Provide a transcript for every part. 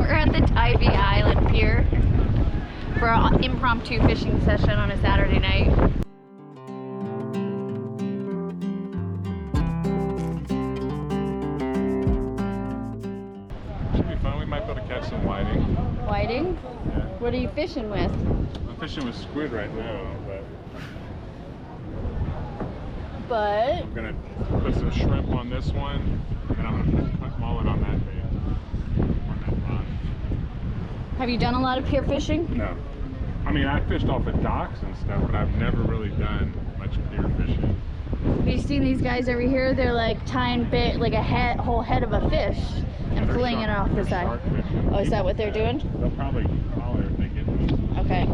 We're at the Tybee Island Pier for an impromptu fishing session on a Saturday night. Should be fun. We might be able to catch some whiting. Whiting? Yeah. What are you fishing with? I'm fishing with squid right now, But I'm gonna put some shrimp on this one, and I'm gonna put mullet on that bait. On that line. have you done a lot of pier fishing? No. I mean, I fished off the docks and stuff, but I've never really done much pier fishing. Have you seen these guys over here? They're like tying bait, like a whole head of a fish and They're flinging it off the side. shark fishing. Oh, is that what they're doing? They'll probably follow if they get me. Okay.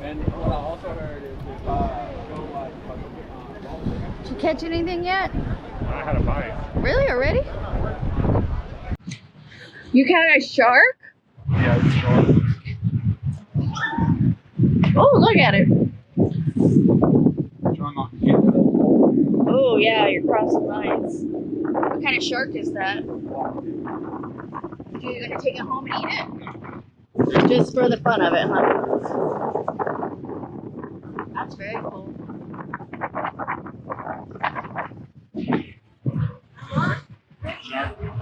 And what I also heard is if go like Did you catch anything yet? I had a bite. Really? Already? You caught a shark? Yeah, it's shark. Oh, look at it. trying not to get it. Oh, yeah, you're crossing lines. What kind of shark is that? You're gonna take it home and eat it? Just for the fun of it, huh? That's very cool.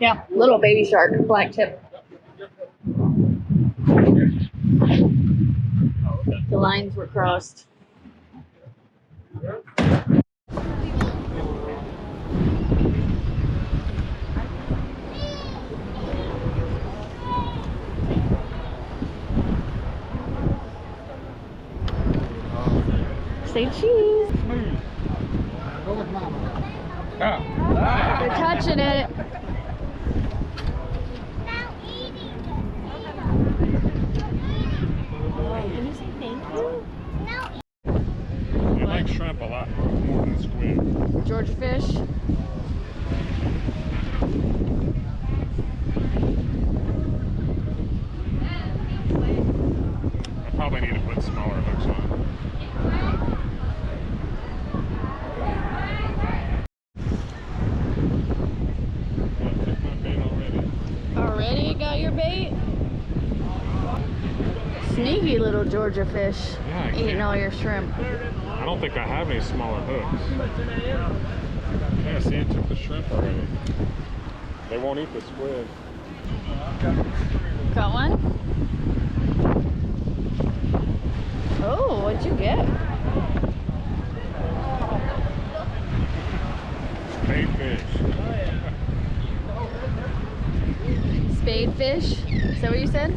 Yeah, little baby shark, black tip. The lines were crossed. Say cheese. They're touching it. Can you say thank you? They like shrimp a lot more than squid. Georgia fish. I probably need to put smaller hooks on. Already got your bait? Sneaky little Georgia fish. Yeah, Eating all your shrimp. I don't think I have any smaller hooks. Yeah, see, it took the shrimp already. They won't eat the squid. Got one? Oh, what'd you get? Spade fish. Spade fish? Is that what you said?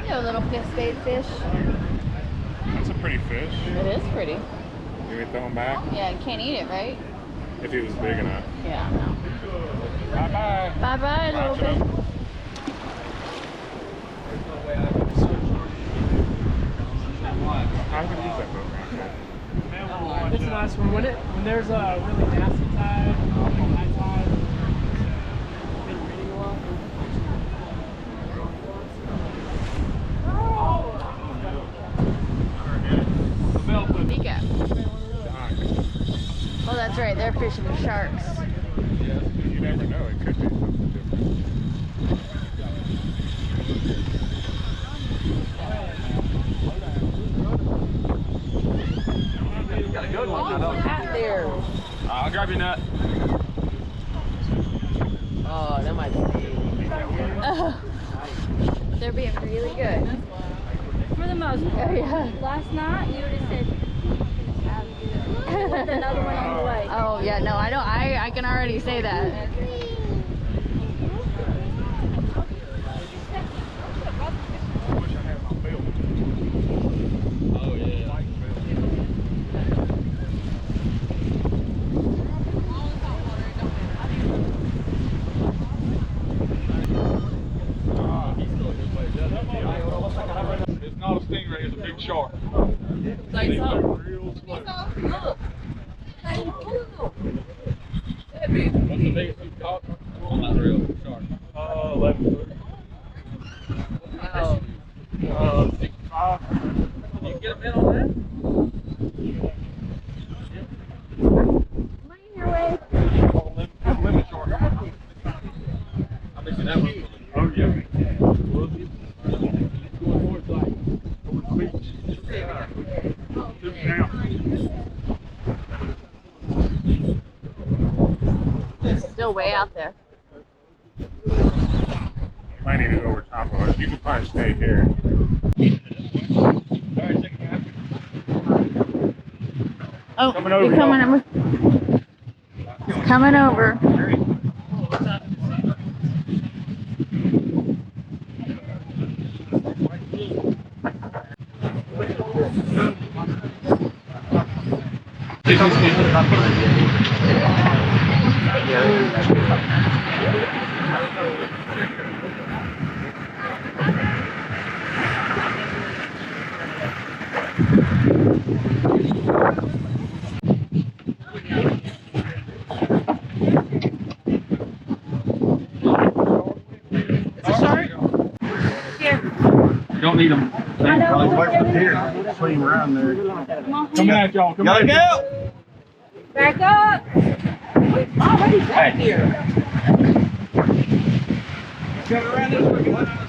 Yeah, a little spade fish. That's a pretty fish. It is pretty. You may throw him back Yeah, you can't eat it, right? if he was big enough. Yeah, no. Bye bye. Bye bye, little Watch him. bit. I haven't used that boat around here. It's a nice one. When there's a really nasty tide, high tide, been raining a lot. Mika. Oh, that's right. They're fishing with sharks. You never know. It could be something different. Got a good one. Hat there. I'll grab your net. Oh, that might be. They're being really good. For the most part. Oh, yeah. Last night, you would have said, with another one on the way. Oh, yeah, no, I don't. I can already say that. Oh, yeah. It's not a stingray, it's a big shark. Say so. Real slow. What's the biggest you've caught on that real shark? 11 foot. Oh. 65. Can you get a bit on that? Still way out there. Might need to go over top of us. You can probably stay here. Oh, Coming over, you're coming over. It's coming over. You don't need them. Probably wait for the pier. Swing around there. Coming at y'all. Come on. Go! Back up. Already back here. Come around this way.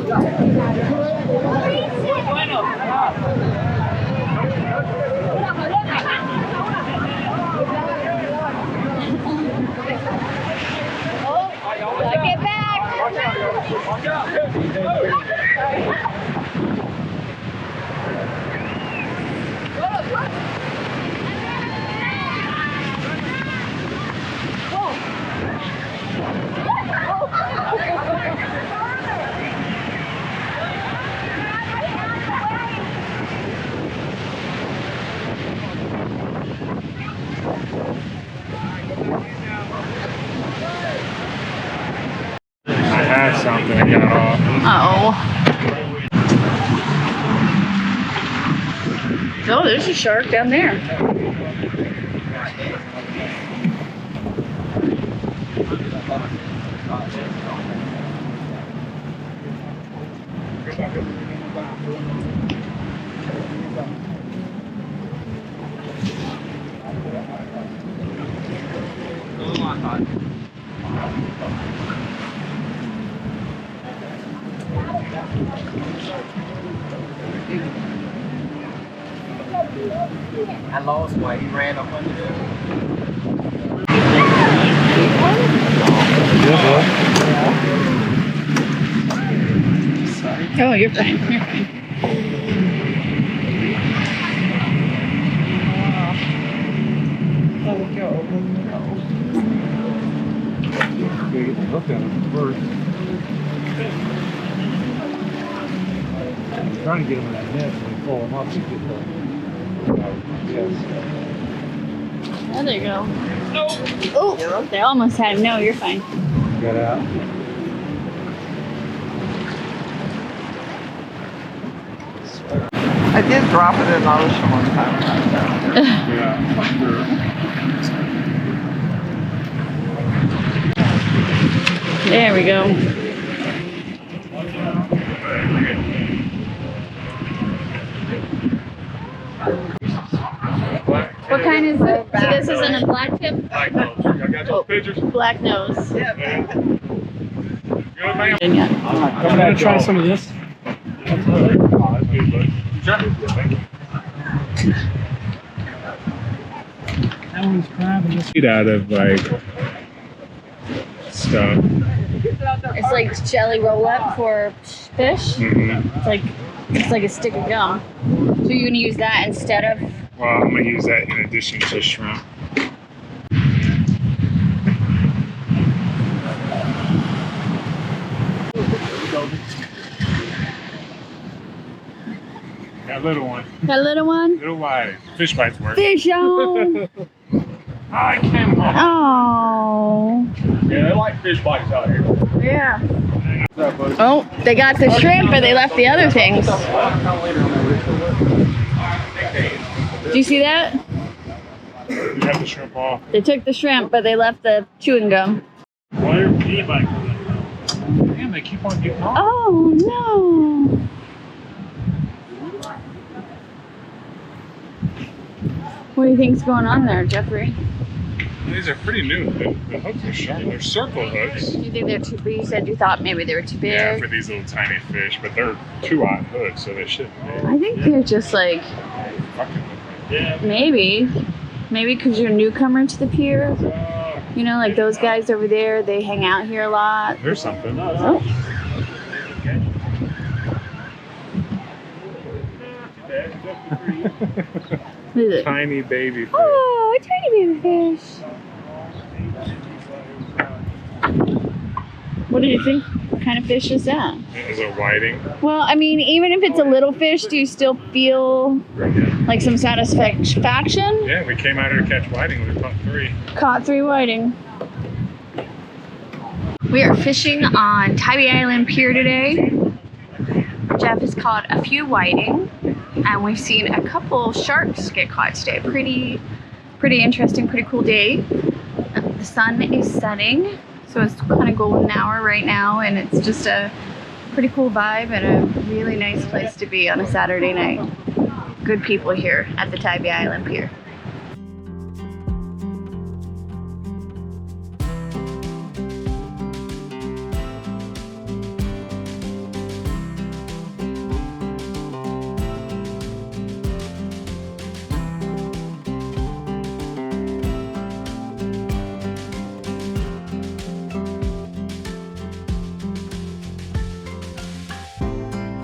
Get back! I had something and got off. Oh, there's a shark down there. I lost one. He ran up under there. Oh, you're fine. You're fine. Let it go. Gotta get the hook on him first. I'm trying to get him in that net and pull him up to get the. Yes. Oh, there you go. Oh, they almost had him. No, you're fine. Got out. I did drop it in the ocean one time. Yeah, sure. There we go. What kind is it? So this isn't a black tip? Blacknose. I got those pictures. Black nose. Good, man. I'm gonna try some of this. That's good, bud. Thank you. That one's crab and this Eat out of like stuff. It's like jelly roll up for fish. Mm-hmm. It's like a stick of gum. So you're gonna use that instead of. Well, I'm gonna use that in addition to shrimp. That little one. That little one? Little wide. Fish bites work. Fish on! I can. Oh. Yeah, they like fish bites out here. Yeah. Oh, they got the shrimp, but they left the other things. Do you see that? You have the shrimp off. They took the shrimp, but they left the chewing gum. Why are e-bikes? Damn, they keep on getting off. Oh, no. What do you think's going on there, Jeffrey? These are pretty new. The hooks are sharp. They're circle hooks. Do you think they're too big? You said you thought maybe they were too big. Yeah, for these little tiny fish, but they're 2-aught hooks, so they shouldn't be. I think they're just like, Yeah. maybe because you're a newcomer to the pier. You know, like those guys over there, they hang out here a lot. There's something. Oh. What is it? Tiny baby fish. Oh, a tiny baby fish. What do you think? What kind of fish is that? Is it whiting? Well, I mean, even if it's a little fish, do you still feel like some satisfaction? Yeah, we came out here to catch whiting. We caught 3. Caught 3 whiting. We are fishing on Tybee Island Pier today. Jeff has caught a few whiting, and we've seen a couple sharks get caught today. Pretty interesting, pretty cool day. The sun is setting, so it's kind of golden hour right now, and it's just a pretty cool vibe and a really nice place to be on a Saturday night. Good people here at the Tybee Island Pier.